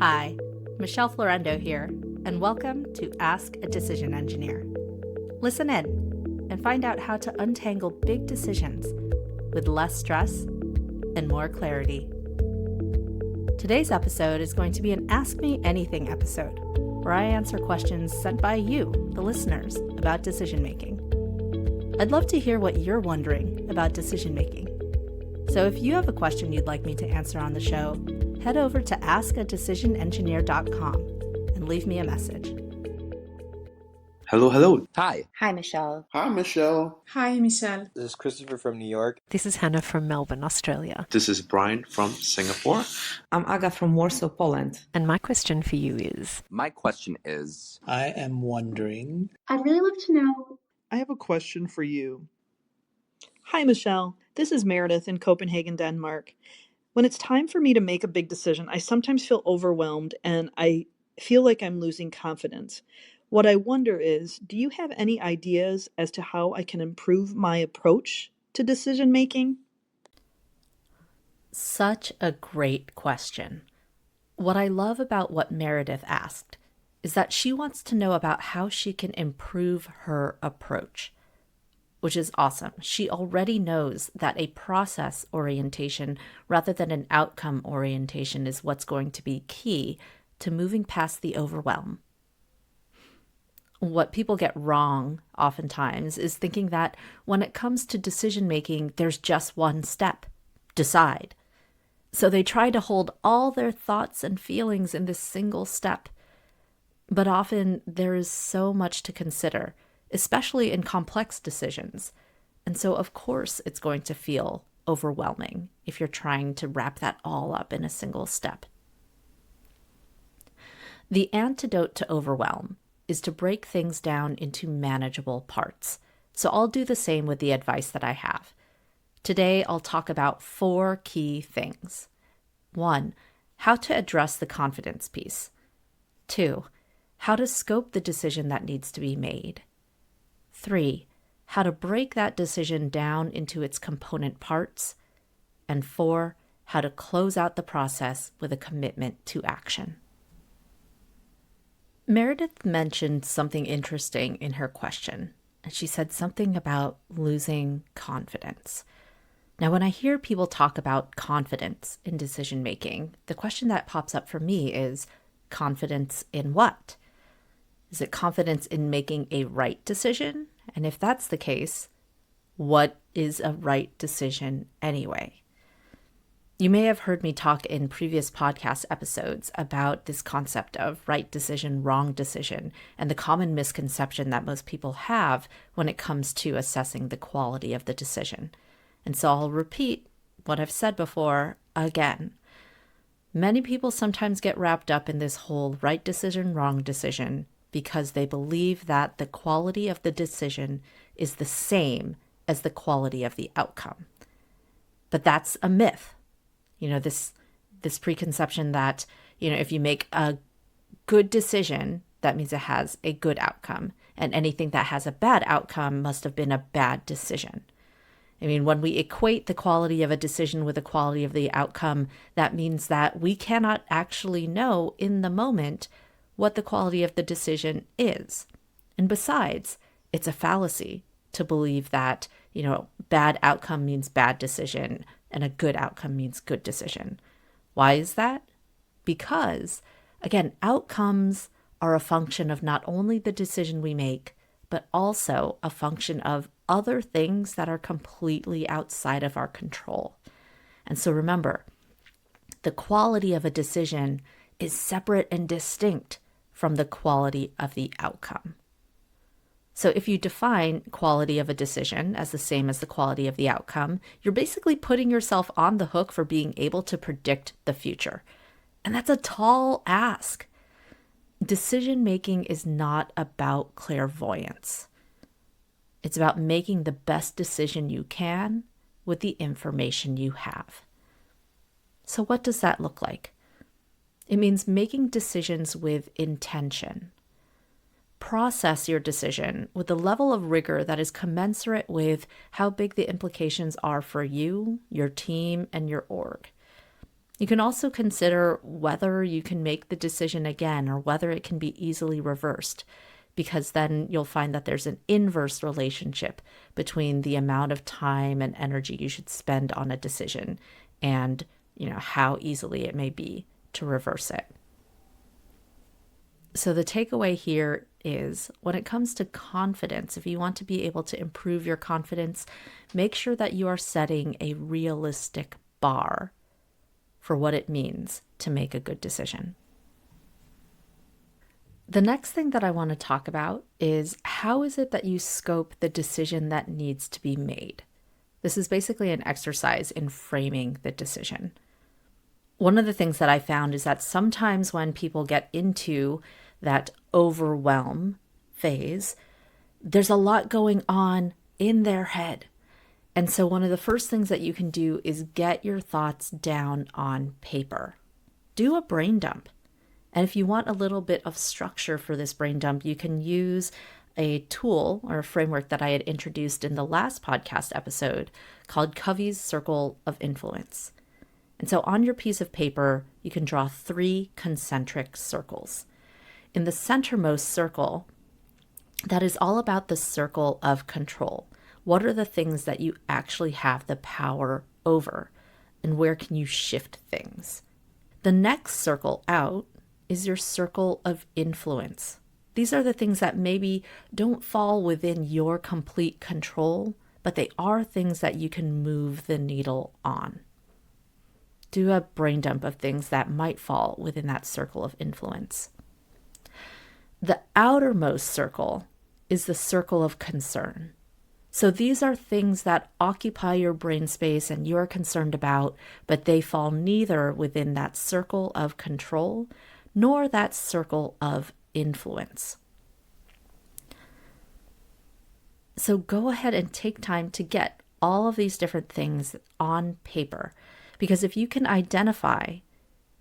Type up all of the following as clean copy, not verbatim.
Hi, Michelle Florendo here, and welcome to Ask a Decision Engineer. Listen in and find out how to untangle big decisions with less stress and more clarity. Today's episode is going to be an Ask Me Anything episode, where I answer questions sent by you, the listeners, about decision making. I'd love to hear what you're wondering about decision making. So if you have a question you'd like me to answer on the show, head over to askadecisionengineer.com and leave me a message. Hello. Hi. Hi, Michelle. Hi, Michelle. Hi, Michelle. This is Christopher from New York. This is Hannah from Melbourne, Australia. This is Brian from Singapore. I'm Aga from Warsaw, Poland. And my question for you is... My question is... I am wondering... I'd really love to know... I have a question for you. Hi, Michelle. This is Meredith in Copenhagen, Denmark. When it's time for me to make a big decision, I sometimes feel overwhelmed and I feel like I'm losing confidence. What I wonder is, do you have any ideas as to how I can improve my approach to decision making? Such a great question. What I love about what Meredith asked is that she wants to know about how she can improve her approach, which is awesome. She already knows that a process orientation rather than an outcome orientation is what's going to be key to moving past the overwhelm. What people get wrong oftentimes is thinking that when it comes to decision making, there's just one step: decide. So they try to hold all their thoughts and feelings in this single step. But often there is so much to consider, especially in complex decisions. And so, of course, it's going to feel overwhelming if you're trying to wrap that all up in a single step. The antidote to overwhelm is to break things down into manageable parts. So I'll do the same with the advice that I have. Today, I'll talk about 4 key things. 1, how to address the confidence piece. 2, how to scope the decision that needs to be made. 3, how to break that decision down into its component parts. And 4, how to close out the process with a commitment to action. Meredith mentioned something interesting in her question, and she said something about losing confidence. Now, when I hear people talk about confidence in decision making, the question that pops up for me is, confidence in what? Is it confidence in making a right decision? And if that's the case, what is a right decision anyway? You may have heard me talk in previous podcast episodes about this concept of right decision, wrong decision, and the common misconception that most people have when it comes to assessing the quality of the decision. And so I'll repeat what I've said before again. Many people sometimes get wrapped up in this whole right decision, wrong decision, because they believe that the quality of the decision is the same as the quality of the outcome. But that's a myth. This preconception that, if you make a good decision, that means it has a good outcome. And anything that has a bad outcome must have been a bad decision. When we equate the quality of a decision with the quality of the outcome, that means that we cannot actually know in the moment what the quality of the decision is. And besides, it's a fallacy to believe that, bad outcome means bad decision and a good outcome means good decision. Why is that? Because, again, outcomes are a function of not only the decision we make, but also a function of other things that are completely outside of our control. And so remember, the quality of a decision is separate and distinct from the quality of the outcome. So if you define quality of a decision as the same as the quality of the outcome, you're basically putting yourself on the hook for being able to predict the future. And that's a tall ask. Decision making is not about clairvoyance. It's about making the best decision you can with the information you have. So what does that look like? It means making decisions with intention. Process your decision with a level of rigor that is commensurate with how big the implications are for you, your team, and your org. You can also consider whether you can make the decision again or whether it can be easily reversed, because then you'll find that there's an inverse relationship between the amount of time and energy you should spend on a decision and, how easily it may be to reverse it. So the takeaway here is when it comes to confidence, if you want to be able to improve your confidence, make sure that you are setting a realistic bar for what it means to make a good decision. The next thing that I want to talk about is how is it that you scope the decision that needs to be made? This is basically an exercise in framing the decision. One of the things that I found is that sometimes when people get into that overwhelm phase, there's a lot going on in their head. And so one of the first things that you can do is get your thoughts down on paper. Do a brain dump. And if you want a little bit of structure for this brain dump, you can use a tool or a framework that I had introduced in the last podcast episode called Covey's Circle of Influence. And so on your piece of paper, you can draw 3 concentric circles. In the centermost circle, that is all about the circle of control. What are the things that you actually have the power over? And where can you shift things? The next circle out is your circle of influence. These are the things that maybe don't fall within your complete control, but they are things that you can move the needle on. Do a brain dump of things that might fall within that circle of influence. The outermost circle is the circle of concern. So these are things that occupy your brain space and you're concerned about, but they fall neither within that circle of control nor that circle of influence. So go ahead and take time to get all of these different things on paper, because if you can identify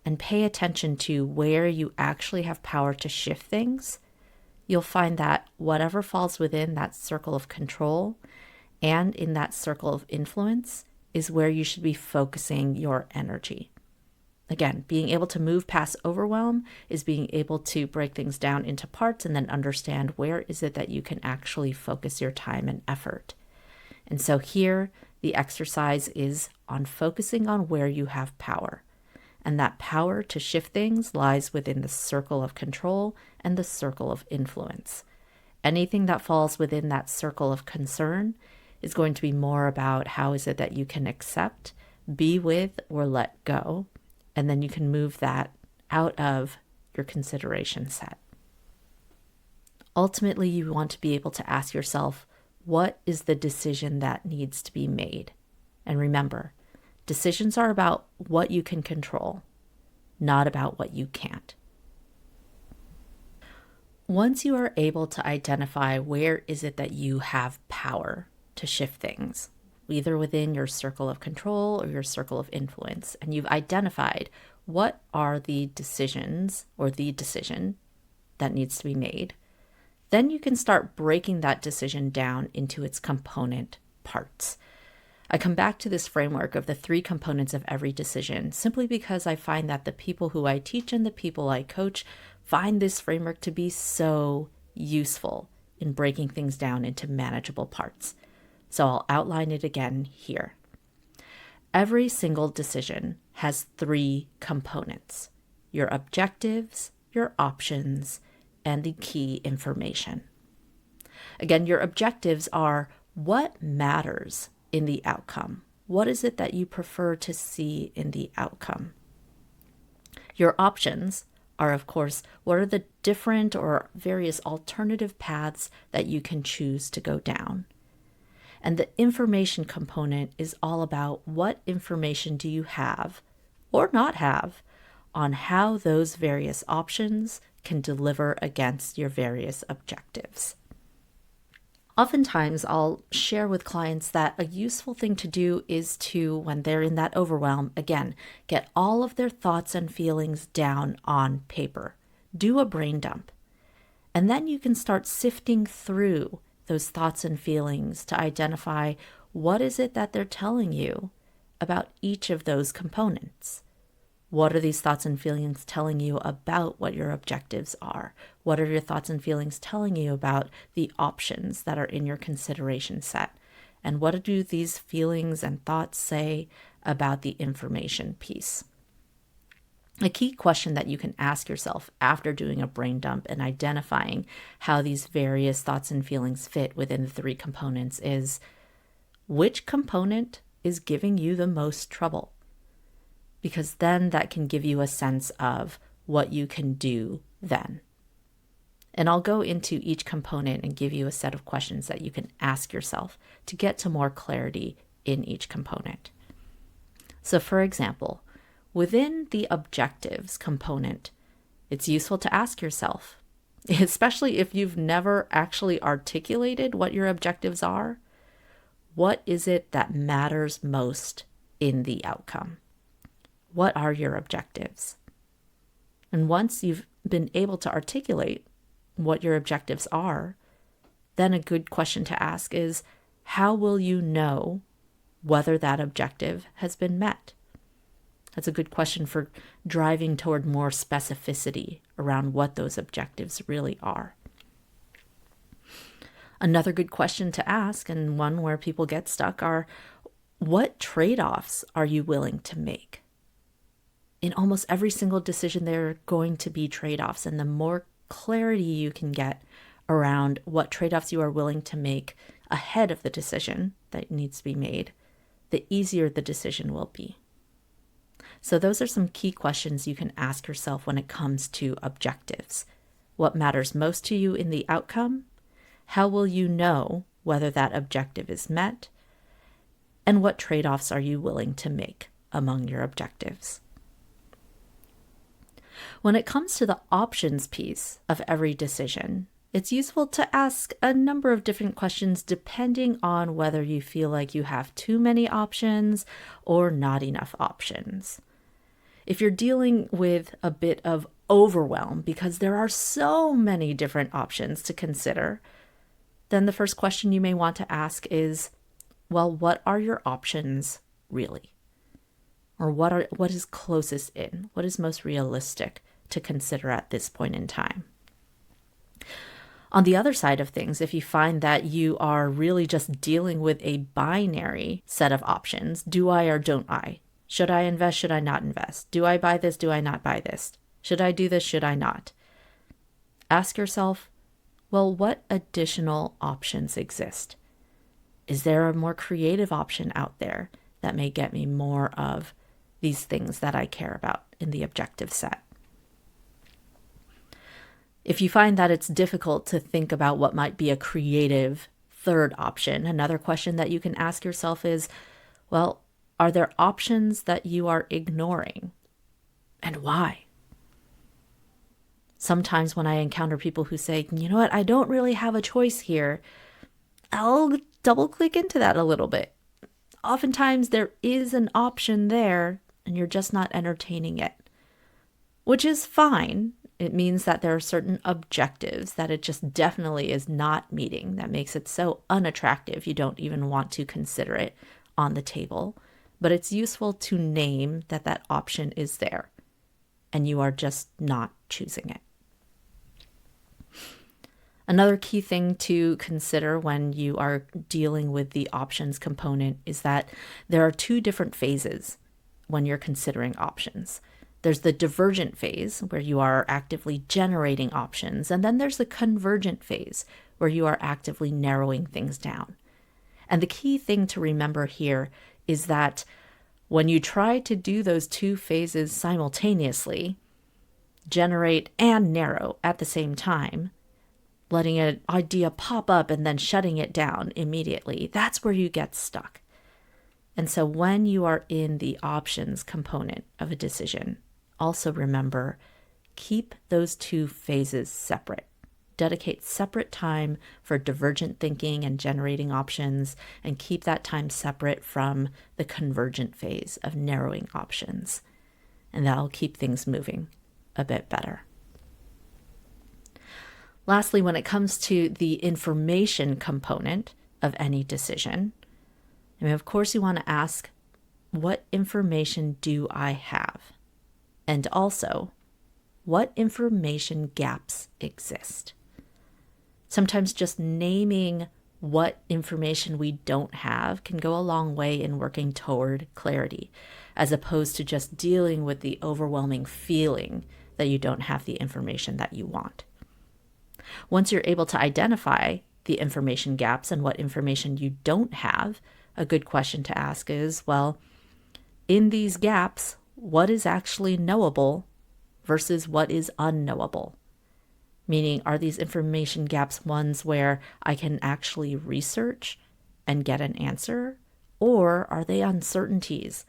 and pay attention to where you actually have power to shift things, you'll find that whatever falls within that circle of control and in that circle of influence is where you should be focusing your energy. Again, being able to move past overwhelm is being able to break things down into parts and then understand where is it that you can actually focus your time and effort. And so here, the exercise is on focusing on where you have power. And that power to shift things lies within the circle of control and the circle of influence. Anything that falls within that circle of concern is going to be more about how is it that you can accept, be with, or let go. And then you can move that out of your consideration set. Ultimately, you want to be able to ask yourself, what is the decision that needs to be made? And remember, decisions are about what you can control, not about what you can't. Once you are able to identify where is it that you have power to shift things, either within your circle of control or your circle of influence, and you've identified what are the decisions or the decision that needs to be made, then you can start breaking that decision down into its component parts. I come back to this framework of the 3 components of every decision simply because I find that the people who I teach and the people I coach find this framework to be so useful in breaking things down into manageable parts. So I'll outline it again here. Every single decision has 3 components: your objectives, your options, and the key information. Again, your objectives are what matters in the outcome. What is it that you prefer to see in the outcome? Your options are, of course, what are the different or various alternative paths that you can choose to go down? And the information component is all about what information do you have or not have on how those various options can deliver against your various objectives. Oftentimes, I'll share with clients that a useful thing to do is to, when they're in that overwhelm, again, get all of their thoughts and feelings down on paper. Do a brain dump. And then you can start sifting through those thoughts and feelings to identify what is it that they're telling you about each of those components. What are these thoughts and feelings telling you about what your objectives are? What are your thoughts and feelings telling you about the options that are in your consideration set? And what do these feelings and thoughts say about the information piece? A key question that you can ask yourself after doing a brain dump and identifying how these various thoughts and feelings fit within the 3 components is, which component is giving you the most trouble? Because then that can give you a sense of what you can do then. And I'll go into each component and give you a set of questions that you can ask yourself to get to more clarity in each component. So for example, within the objectives component, it's useful to ask yourself, especially if you've never actually articulated what your objectives are, what is it that matters most in the outcome? What are your objectives? And once you've been able to articulate what your objectives are, then a good question to ask is, how will you know whether that objective has been met? That's a good question for driving toward more specificity around what those objectives really are. Another good question to ask, and one where people get stuck, are what trade-offs are you willing to make? In almost every single decision, there are going to be trade-offs, and the more clarity you can get around what trade-offs you are willing to make ahead of the decision that needs to be made, the easier the decision will be. So those are some key questions you can ask yourself when it comes to objectives. What matters most to you in the outcome? How will you know whether that objective is met? And what trade-offs are you willing to make among your objectives? When it comes to the options piece of every decision, it's useful to ask a number of different questions depending on whether you feel like you have too many options or not enough options. If you're dealing with a bit of overwhelm because there are so many different options to consider, then the first question you may want to ask is, well, what are your options really? Or what is closest in? What is most realistic to consider at this point in time? On the other side of things, if you find that you are really just dealing with a binary set of options, do I or don't I? Should I invest? Should I not invest? Do I buy this? Do I not buy this? Should I do this? Should I not? Ask yourself, well, what additional options exist? Is there a more creative option out there that may get me more of these things that I care about in the objective set? If you find that it's difficult to think about what might be a creative third option, another question that you can ask yourself is, well, are there options that you are ignoring? And why? Sometimes when I encounter people who say, you know what, I don't really have a choice here, I'll double click into that a little bit. Oftentimes there is an option there and you're just not entertaining it, which is fine. It means that there are certain objectives that it just definitely is not meeting that makes it so unattractive you don't even want to consider it on the table. But it's useful to name that that option is there and you are just not choosing it. Another key thing to consider when you are dealing with the options component is that there are 2 different phases when you're considering options. There's the divergent phase where you are actively generating options, and then there's the convergent phase where you are actively narrowing things down. And the key thing to remember here is that when you try to do those 2 phases simultaneously, generate and narrow at the same time, letting an idea pop up and then shutting it down immediately, that's where you get stuck. And so when you are in the options component of a decision, also remember, keep those 2 phases separate. Dedicate separate time for divergent thinking and generating options, and keep that time separate from the convergent phase of narrowing options. And that'll keep things moving a bit better. Lastly, when it comes to the information component of any decision, of course you want to ask, what information do I have? And also, what information gaps exist? Sometimes just naming what information we don't have can go a long way in working toward clarity, as opposed to just dealing with the overwhelming feeling that you don't have the information that you want. Once you're able to identify the information gaps and what information you don't have, a good question to ask is, well, in these gaps, what is actually knowable versus what is unknowable? Meaning, are these information gaps ones where I can actually research and get an answer? Or are they uncertainties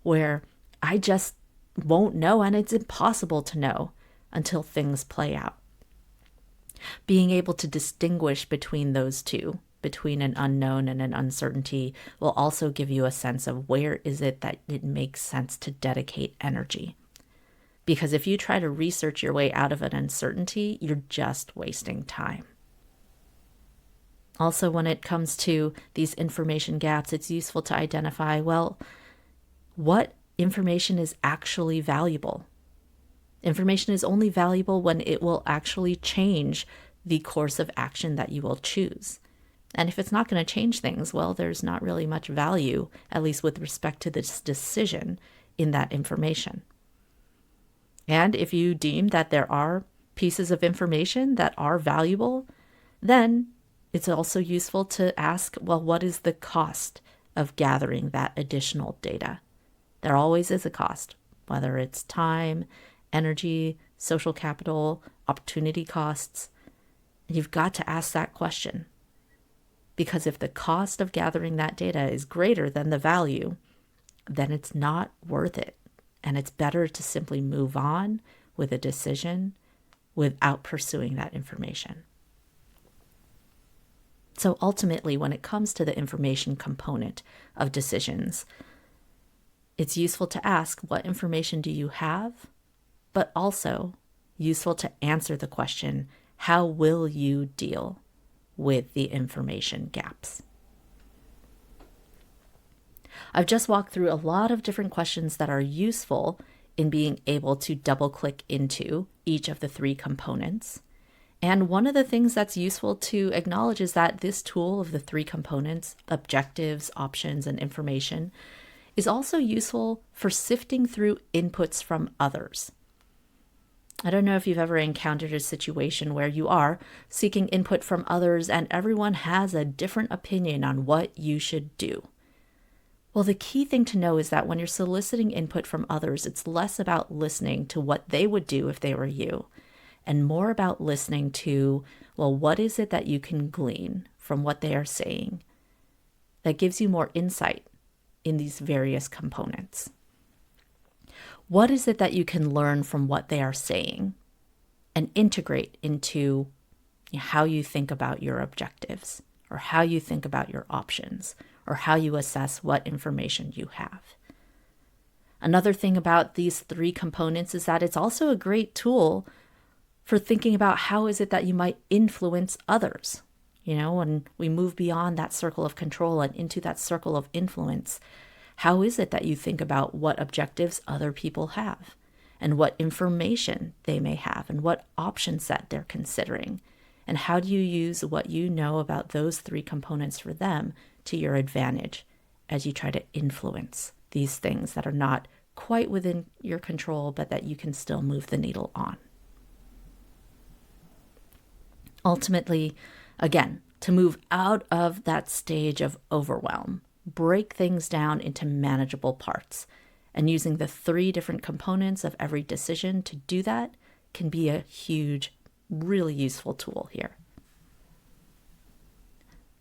where I just won't know and it's impossible to know until things play out? Being able to distinguish between those two, between an unknown and an uncertainty, will also give you a sense of where is it that it makes sense to dedicate energy. Because if you try to research your way out of an uncertainty, you're just wasting time. Also, when it comes to these information gaps, it's useful to identify, well, what information is actually valuable? Information is only valuable when it will actually change the course of action that you will choose. And if it's not going to change things, well, there's not really much value, at least with respect to this decision, in that information. And if you deem that there are pieces of information that are valuable, then it's also useful to ask, well, what is the cost of gathering that additional data? There always is a cost, whether it's time, energy, social capital, opportunity costs. You've got to ask that question. Because if the cost of gathering that data is greater than the value, then it's not worth it. And it's better to simply move on with a decision without pursuing that information. So ultimately, when it comes to the information component of decisions, it's useful to ask, what information do you have? But also useful to answer the question, how will you deal with the information gaps? I've just walked through a lot of different questions that are useful in being able to double click into each of the three components. And one of the things that's useful to acknowledge is that this tool of the three components, objectives, options, and information, is also useful for sifting through inputs from others. I don't know if you've ever encountered a situation where you are seeking input from others and everyone has a different opinion on what you should do. Well, the key thing to know is that when you're soliciting input from others, it's less about listening to what they would do if they were you, and more about listening to, well, what is it that you can glean from what they are saying that gives you more insight in these various components? What is it that you can learn from what they are saying and integrate into how you think about your objectives, or how you think about your options, or how you assess what information you have? Another thing about these three components is that it's also a great tool for thinking about how is it that you might influence others. When we move beyond that circle of control and into that circle of influence, how is it that you think about what objectives other people have and what information they may have and what option set they're considering? And how do you use what you know about those three components for them to your advantage as you try to influence these things that are not quite within your control, but that you can still move the needle on? Ultimately, again, to move out of that stage of overwhelm, break things down into manageable parts. And using the three different components of every decision to do that can be a huge, really useful tool here.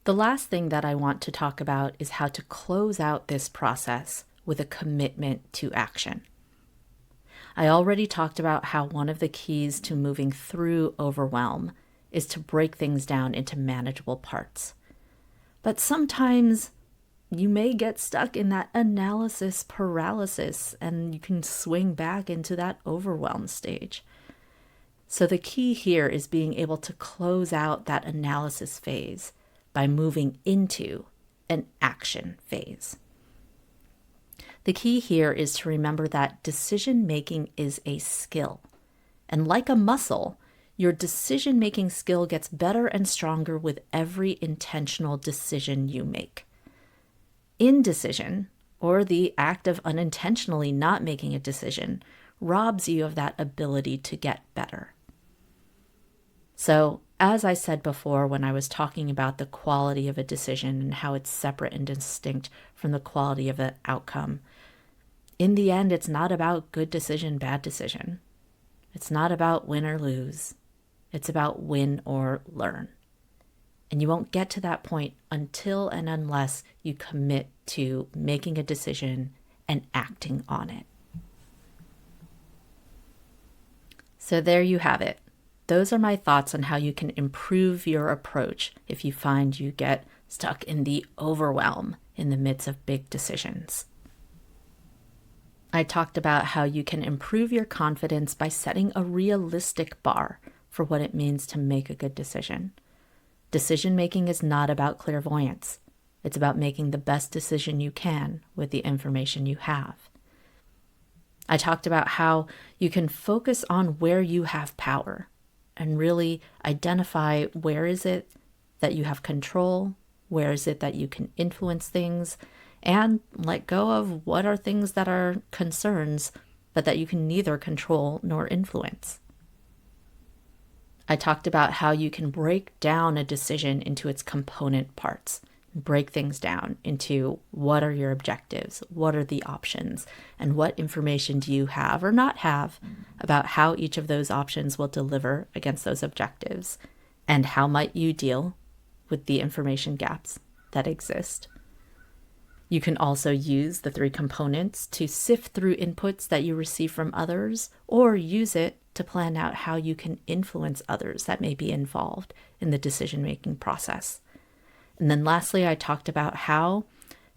The last thing that I want to talk about is how to close out this process with a commitment to action. I already talked about how one of the keys to moving through overwhelm is to break things down into manageable parts. But sometimes you may get stuck in that analysis paralysis and you can swing back into that overwhelm stage. So the key here is being able to close out that analysis phase by moving into an action phase. The key here is to remember that decision-making is a skill. And like a muscle, your decision-making skill gets better and stronger with every intentional decision you make. Indecision, or the act of unintentionally not making a decision, robs you of that ability to get better. So, as I said before when I was talking about the quality of a decision and how it's separate and distinct from the quality of the outcome, in the end, it's not about good decision, bad decision. It's not about win or lose. It's about win or learn. And you won't get to that point until and unless you commit to making a decision and acting on it. So there you have it. Those are my thoughts on how you can improve your approach if you find you get stuck in the overwhelm in the midst of big decisions. I talked about how you can improve your confidence by setting a realistic bar for what it means to make a good decision. Decision making is not about clairvoyance. It's about making the best decision you can with the information you have. I talked about how you can focus on where you have power and really identify where is it that you have control, where is it that you can influence things, and let go of what are things that are concerns, but that you can neither control nor influence. I talked about how you can break down a decision into its component parts, break things down into what are your objectives, what are the options, and what information do you have or not have about how each of those options will deliver against those objectives, and how might you deal with the information gaps that exist. You can also use the 3 components to sift through inputs that you receive from others, or use it to plan out how you can influence others that may be involved in the decision-making process. And then lastly, I talked about how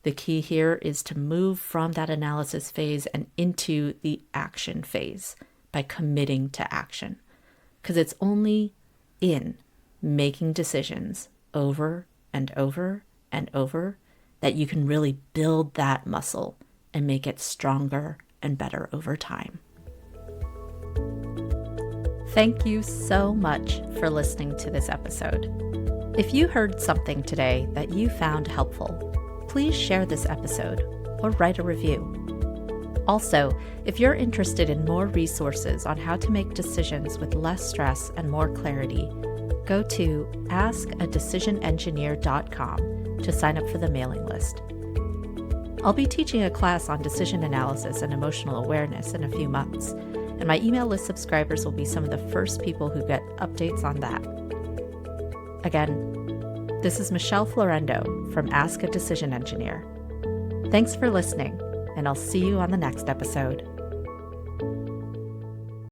the key here is to move from that analysis phase and into the action phase by committing to action. Because it's only in making decisions over and over and over that you can really build that muscle and make it stronger and better over time. Thank you so much for listening to this episode. If you heard something today that you found helpful, please share this episode or write a review. Also, if you're interested in more resources on how to make decisions with less stress and more clarity, go to askadecisionengineer.com to sign up for the mailing list. I'll be teaching a class on decision analysis and emotional awareness in a few months, and my email list subscribers will be some of the first people who get updates on that. Again, this is Michelle Florendo from Ask a Decision Engineer. Thanks for listening, and I'll see you on the next episode.